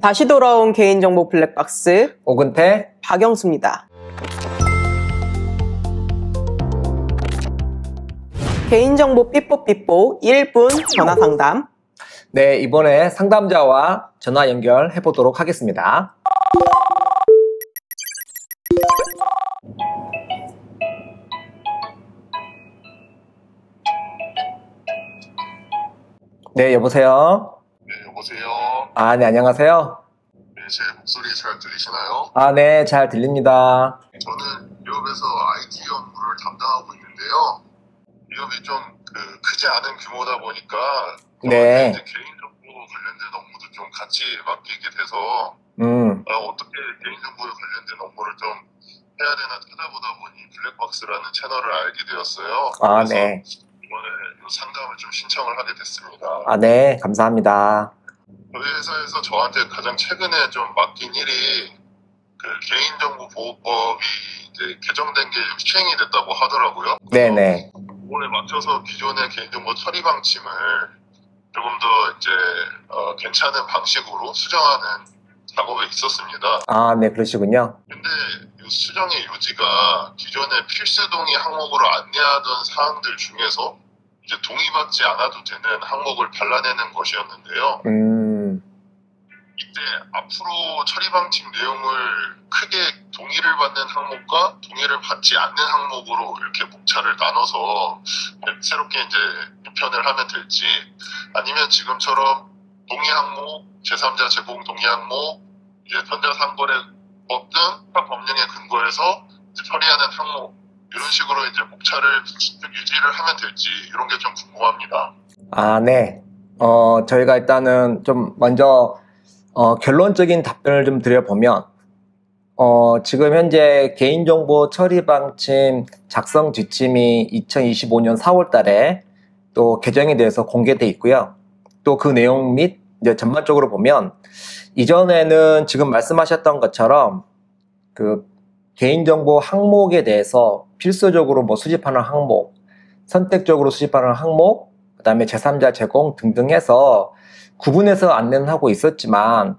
다시 돌아온 개인정보 블랙박스 오근태 박영수입니다. 개인정보 삐뽀삐뽀 1분 전화상담. 네, 이번에 상담자와 전화 연결해 보도록 하겠습니다. 네, 여보세요? 네, 여보세요? 네, 안녕하세요. 네, 제 목소리 잘 들리시나요? 네, 잘 들립니다. 저는 기업에서 IT 업무를 담당하고 있는데요. 기업이 좀 크지 않은 규모다 보니까 네. 이제 개인정보 관련된 업무도 좀 같이 맡기게 돼서 어떻게 개인정보에 관련된 업무를 좀 해야 되나 찾아보다 보니 블랙박스라는 채널을 알게 되었어요. 그래서 네. 이번에 이 상담을 좀 신청을 하게 됐습니다. 네, 감사합니다. 저희 회사에서 저한테 가장 최근에 좀 맡긴 일이 개인정보보호법이 이제 개정된 게 시행이 됐다고 하더라고요. 네네. 이번에 맞춰서 기존의 개인정보 처리 방침을 조금 더 이제 괜찮은 방식으로 수정하는 작업에 있었습니다. 네, 그러시군요. 근데 이 수정의 요지가 기존의 필수 동의 항목으로 안내하던 사항들 중에서 이제 동의받지 않아도 되는 항목을 발라내는 것이었는데요. 이때 앞으로 처리 방침 내용을 크게 동의를 받는 항목과 동의를 받지 않는 항목으로 이렇게 목차를 나눠서 새롭게 이제 개편을 하면 될지, 아니면 지금처럼 동의 항목, 제3자 제공 동의 항목, 이제 전자상거래법 등 각 법령에 근거해서 이제 처리하는 항목, 이런 식으로 이제 목차를 유지를 하면 될지, 이런 게 좀 궁금합니다. 네. 저희가 일단은 좀 먼저 결론적인 답변을 좀 드려보면, 지금 현재 개인정보 처리 방침 작성 지침이 2025년 4월 달에 또 개정에 대해서 공개돼 있고요. 또 그 내용 및 이제 전반적으로 보면, 이전에는 지금 말씀하셨던 것처럼 그 개인정보 항목에 대해서 필수적으로 수집하는 항목, 선택적으로 수집하는 항목, 그 다음에 제3자 제공 등등 해서 구분해서 안내는 하고 있었지만,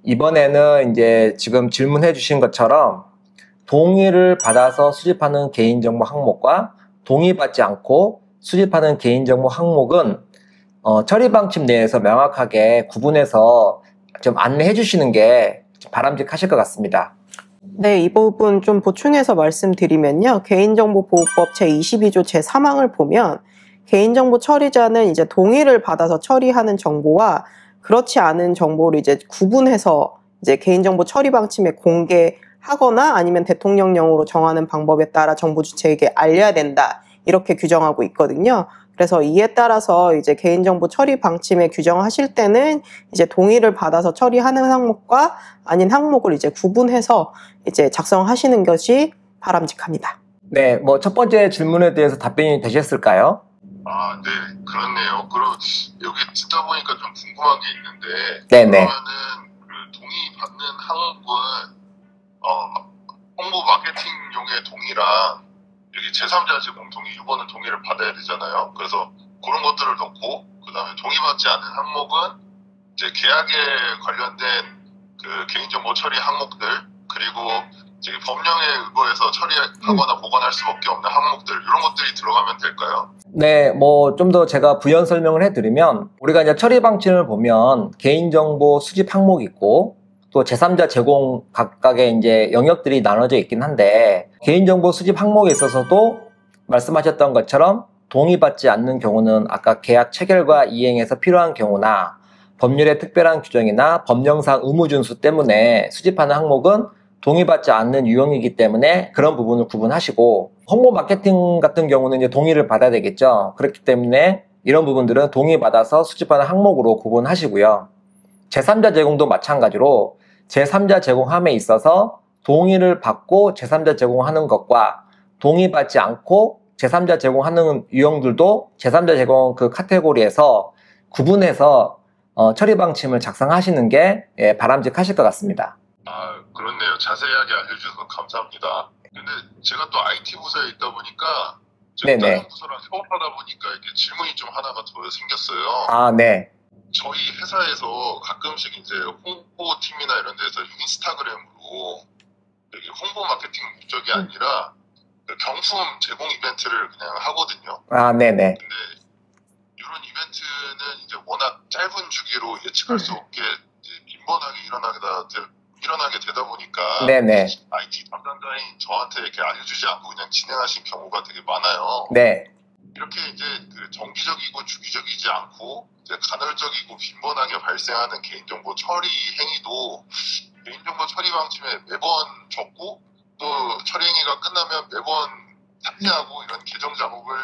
이번에는 이제 지금 질문해 주신 것처럼 동의를 받아서 수집하는 개인정보 항목과 동의받지 않고 수집하는 개인정보 항목은 처리 방침 내에서 명확하게 구분해서 좀 안내해 주시는 게 바람직하실 것 같습니다. 네, 이 부분 좀 보충해서 말씀드리면요. 개인정보보호법 제22조 제3항을 보면 개인정보 처리자는 이제 동의를 받아서 처리하는 정보와 그렇지 않은 정보를 이제 구분해서 이제 개인정보 처리 방침에 공개하거나 아니면 대통령령으로 정하는 방법에 따라 정부 주체에게 알려야 된다. 이렇게 규정하고 있거든요. 그래서 이에 따라서 이제 개인정보 처리 방침에 규정하실 때는 이제 동의를 받아서 처리하는 항목과 아닌 항목을 이제 구분해서 이제 작성하시는 것이 바람직합니다. 네, 첫 번째 질문에 대해서 답변이 되셨을까요? 네, 그렇네요. 그럼 여기 듣다 보니까 좀 궁금한 게 있는데, 네네. 그러면은 동의받는 항목은 홍보 마케팅용의 동의랑 여기 제3자 제공 동의, 이거는 동의를 받아야 되잖아요. 그래서 그런 것들을 넣고, 그 다음에 동의받지 않는 항목은 이제 계약에 관련된 개인정보 처리 항목들, 그리고 이제 법령에 의거해서 처리하거나 보관할 수밖에 없는 항목들, 이런 것들이 들어가면 될까요? 네, 좀 더 제가 부연 설명을 해드리면, 우리가 이제 처리 방침을 보면 개인정보 수집 항목이 있고, 또 제3자 제공 각각의 이제 영역들이 나눠져 있긴 한데, 개인정보 수집 항목에 있어서도 말씀하셨던 것처럼 동의받지 않는 경우는 아까 계약 체결과 이행에서 필요한 경우나 법률의 특별한 규정이나 법령상 의무 준수 때문에 수집하는 항목은 동의받지 않는 유형이기 때문에 그런 부분을 구분하시고, 홍보 마케팅 같은 경우는 이제 동의를 받아야 되겠죠. 그렇기 때문에 이런 부분들은 동의받아서 수집하는 항목으로 구분하시고요. 제3자 제공도 마찬가지로 제3자 제공함에 있어서 동의를 받고 제3자 제공하는 것과 동의받지 않고 제3자 제공하는 유형들도 제3자 제공 그 카테고리에서 구분해서 처리 방침을 작성하시는 게 바람직하실 것 같습니다. 그렇네요. 자세하게 알려주셔서 감사합니다. 근데 제가 또 IT 부서에 있다 보니까 지금 다른 부서랑 협업하다 보니까 이렇게 질문이 좀 하나가 더 생겼어요. 네. 저희 회사에서 가끔씩 이제 홍보팀 인스타그램으로 이게 홍보 마케팅 목적이 아니라 그 경품 제공 이벤트를 그냥 하거든요. 아, 네네. 근데 이런 이벤트는 이제 워낙 짧은 주기로 예측할 수 없게 이제 빈번하게 일어나게 되다 보니까 네네. IT 담당자인 저한테 이렇게 알려주지 않고 그냥 진행하신 경우가 되게 많아요. 네. 이렇게 이제 그 정기적이고 주기적이지 않고 이제 간헐적이고 빈번하게 발생하는 개인정보 처리 행위도 개인정보 처리 방침에 매번 적고 또 처리 행위가 끝나면 매번 삭제하고 이런 개정 작업을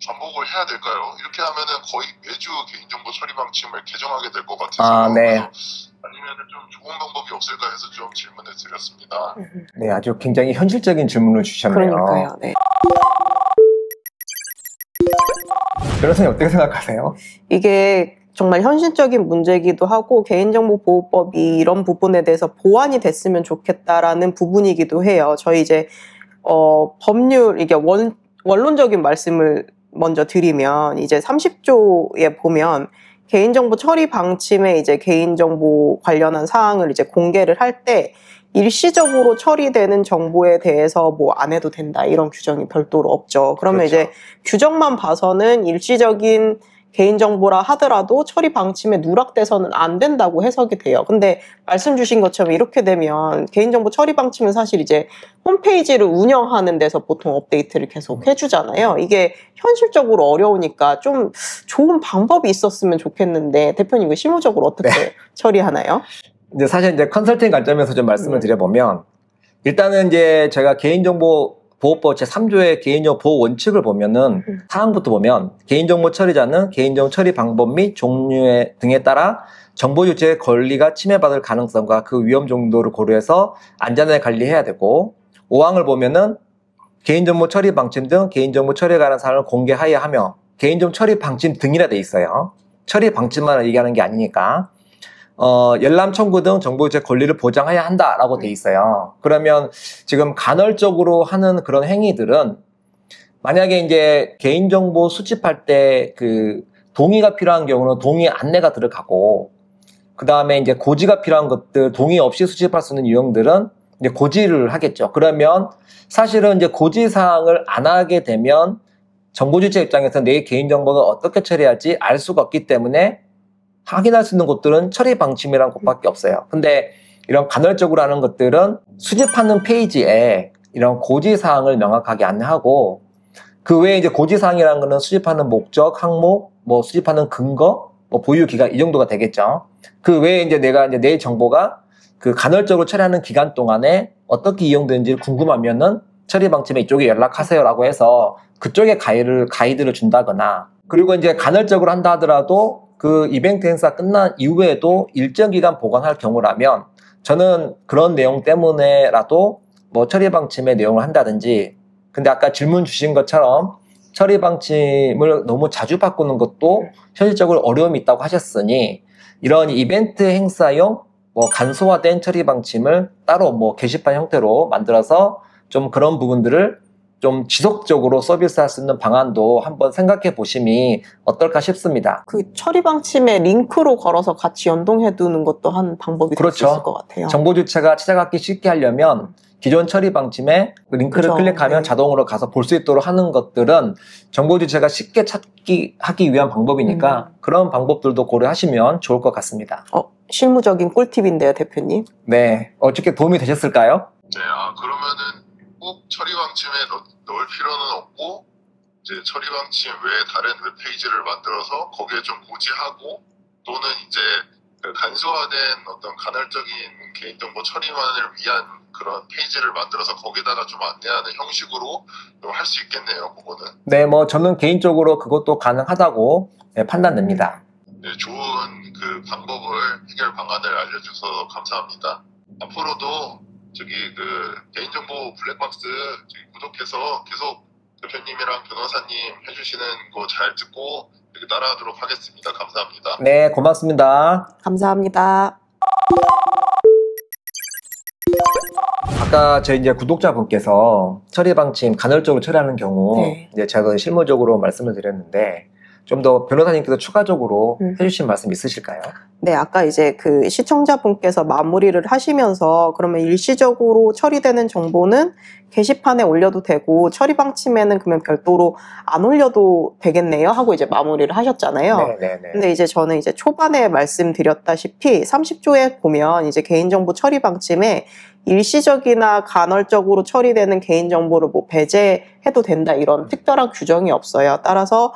반복을 해야 될까요? 이렇게 하면은 거의 매주 개인정보 처리 방침을 개정하게 될 것 같아서 네. 아니면 좀 좋은 방법이 없을까 해서 좀 질문을 드렸습니다. 네, 아주 굉장히 현실적인 질문을 주셨네요. 그러니까요. 네. 변호사님 어떻게 생각하세요? 이게 정말 현실적인 문제이기도 하고 개인정보보호법이 이런 부분에 대해서 보완이 됐으면 좋겠다라는 부분이기도 해요. 저희 이제 법률 이게 원론적인 말씀을 먼저 드리면 이제 30조에 보면 개인정보 처리 방침에 이제 개인정보 관련한 사항을 이제 공개를 할 때 일시적으로 처리되는 정보에 대해서 뭐 안 해도 된다 이런 규정이 별도로 없죠. 그러면 그렇죠. 이제 규정만 봐서는 일시적인 개인정보라 하더라도 처리 방침에 누락돼서는 안 된다고 해석이 돼요. 근데 말씀 주신 것처럼 이렇게 되면 개인정보 처리 방침은 사실 이제 홈페이지를 운영하는 데서 보통 업데이트를 계속 해주잖아요. 이게 현실적으로 어려우니까 좀 좋은 방법이 있었으면 좋겠는데 대표님 이거 실무적으로 어떻게 처리하나요? 이제 사실 이제 컨설팅 관점에서 좀 말씀을 드려보면 일단은 이제 제가 개인정보보호법 제3조의 개인정보 보호 원칙을 보면은 사항부터 보면 개인정보 처리자는 개인정보 처리 방법 및 종류 등에 따라 정보 유지의 권리가 침해받을 가능성과 그 위험 정도를 고려해서 안전하게 관리해야 되고 5항을 보면은 개인정보 처리 방침 등 개인정보 처리에 관한 사항을 공개하여야 하며 개인정보 처리 방침 등이라 돼 있어요. 처리 방침만 얘기하는 게 아니니까. 열람 청구 등 정보 유지의 권리를 보장해야 한다라고 돼 있어요. 그러면 지금 간헐적으로 하는 그런 행위들은 만약에 이제 개인정보 수집할 때 그 동의가 필요한 경우는 동의 안내가 들어가고 그 다음에 이제 고지가 필요한 것들 동의 없이 수집할 수 있는 유형들은 이제 고지를 하겠죠. 그러면 사실은 이제 고지 사항을 안 하게 되면 정보주체 입장에서 내 개인정보가 어떻게 처리할지 알 수가 없기 때문에 확인할 수 있는 곳들은 처리 방침이라는 곳밖에 없어요. 근데 이런 간헐적으로 하는 것들은 수집하는 페이지에 이런 고지사항을 명확하게 안내하고 그 외에 이제 고지사항이라는 거는 수집하는 목적, 항목, 뭐 수집하는 근거, 뭐 보유기간 이 정도가 되겠죠. 그 외에 이제 내가 이제 내 정보가 그 간헐적으로 처리하는 기간 동안에 어떻게 이용되는지 궁금하면은 처리 방침에 이쪽에 연락하세요라고 해서 그쪽에 가이드를 준다거나 그리고 이제 간헐적으로 한다 하더라도 그 이벤트 행사 끝난 이후에도 일정 기간 보관할 경우라면 저는 그런 내용 때문에라도 뭐 처리 방침의 내용을 한다든지 근데 아까 질문 주신 것처럼 처리 방침을 너무 자주 바꾸는 것도 현실적으로 어려움이 있다고 하셨으니 이런 이벤트 행사용 뭐 간소화된 처리 방침을 따로 뭐 게시판 형태로 만들어서 좀 그런 부분들을 좀 지속적으로 서비스할 수 있는 방안도 한번 생각해 보심이 어떨까 싶습니다. 그 처리 방침에 링크로 걸어서 같이 연동해 두는 것도 한 방법이 될 수 그렇죠. 있을 것 같아요. 정보 주체가 찾아가기 쉽게 하려면 기존 처리 방침에 그 링크를 그렇죠. 클릭하면 네. 자동으로 가서 볼 수 있도록 하는 것들은 정보 주체가 쉽게 하기 위한 방법이니까 그런 방법들도 고려하시면 좋을 것 같습니다. 실무적인 꿀팁인데요, 대표님. 네, 어떻게 도움이 되셨을까요? 네, 그러면은 꼭 처리 방침에 넣을 필요는 없고 이제 처리 방침 외에 다른 웹페이지를 만들어서 거기에 좀 고지하고 또는 이제 그 간소화된 어떤 간헐적인 개인정보 처리만을 위한 그런 페이지를 만들어서 거기다가 좀 안내하는 형식으로 좀 할 수 있겠네요, 그거는. 네, 뭐 저는 개인적으로 그것도 가능하다고 판단됩니다. 네, 좋은 그 방법을 해결 방안을 알려주셔서 감사합니다. 앞으로도 저기 그 개인정보 블랙박스 저기 구독해서 계속 대표님이랑 변호사님 해주시는 거 잘 듣고 이렇게 따라하도록 하겠습니다. 감사합니다. 네, 고맙습니다. 감사합니다. 아까 저희 이제 구독자분께서 처리 방침 간헐적으로 처리하는 경우 네. 이제 제가 실무적으로 말씀을 드렸는데 좀 더 변호사님께서 추가적으로 해주신 말씀 있으실까요? 네, 아까 이제 그 시청자분께서 마무리를 하시면서 그러면 일시적으로 처리되는 정보는 게시판에 올려도 되고 처리 방침에는 그러면 별도로 안 올려도 되겠네요 하고 이제 마무리를 하셨잖아요. 네네네. 근데 이제 저는 이제 초반에 말씀드렸다시피 30조에 보면 이제 개인정보 처리 방침에 일시적이나 간헐적으로 처리되는 개인정보를 뭐 배제해도 된다 이런 특별한 규정이 없어요. 따라서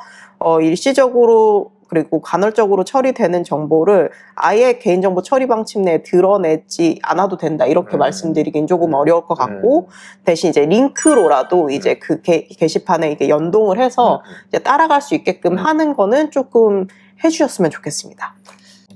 일시적으로 그리고 간헐적으로 처리되는 정보를 아예 개인정보 처리 방침 내에 드러내지 않아도 된다 이렇게 말씀드리긴 조금 어려울 것 같고 대신 이제 링크로라도 이제 그 게시판에 이게 연동을 해서 이제 따라갈 수 있게끔 하는 거는 조금 해주셨으면 좋겠습니다.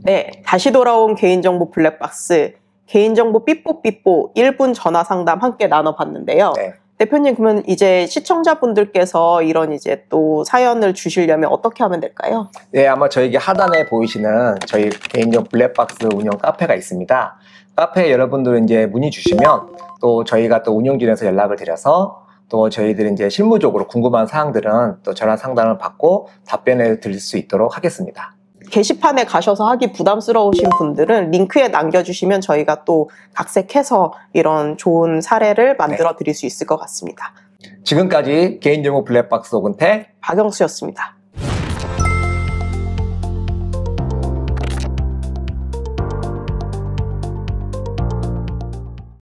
네, 다시 돌아온 개인정보 블랙박스 개인정보 삐뽀삐뽀 1분 전화 상담 함께 나눠봤는데요. 네. 대표님 그러면 이제 시청자분들께서 이런 이제 또 사연을 주시려면 어떻게 하면 될까요? 네, 아마 저에게 하단에 보이시는 저희 개인정보 블랙박스 운영 카페가 있습니다. 카페에 여러분들 이제 문의 주시면 또 저희가 또 운영진에서 연락을 드려서 또 저희들이 이제 실무적으로 궁금한 사항들은 또 전화 상담을 받고 답변을 드릴 수 있도록 하겠습니다. 게시판에 가셔서 하기 부담스러우신 분들은 링크에 남겨주시면 저희가 또 각색해서 이런 좋은 사례를 만들어 드릴 수 있을 것 같습니다. 지금까지 개인정보 블랙박스 오근태 박영수였습니다.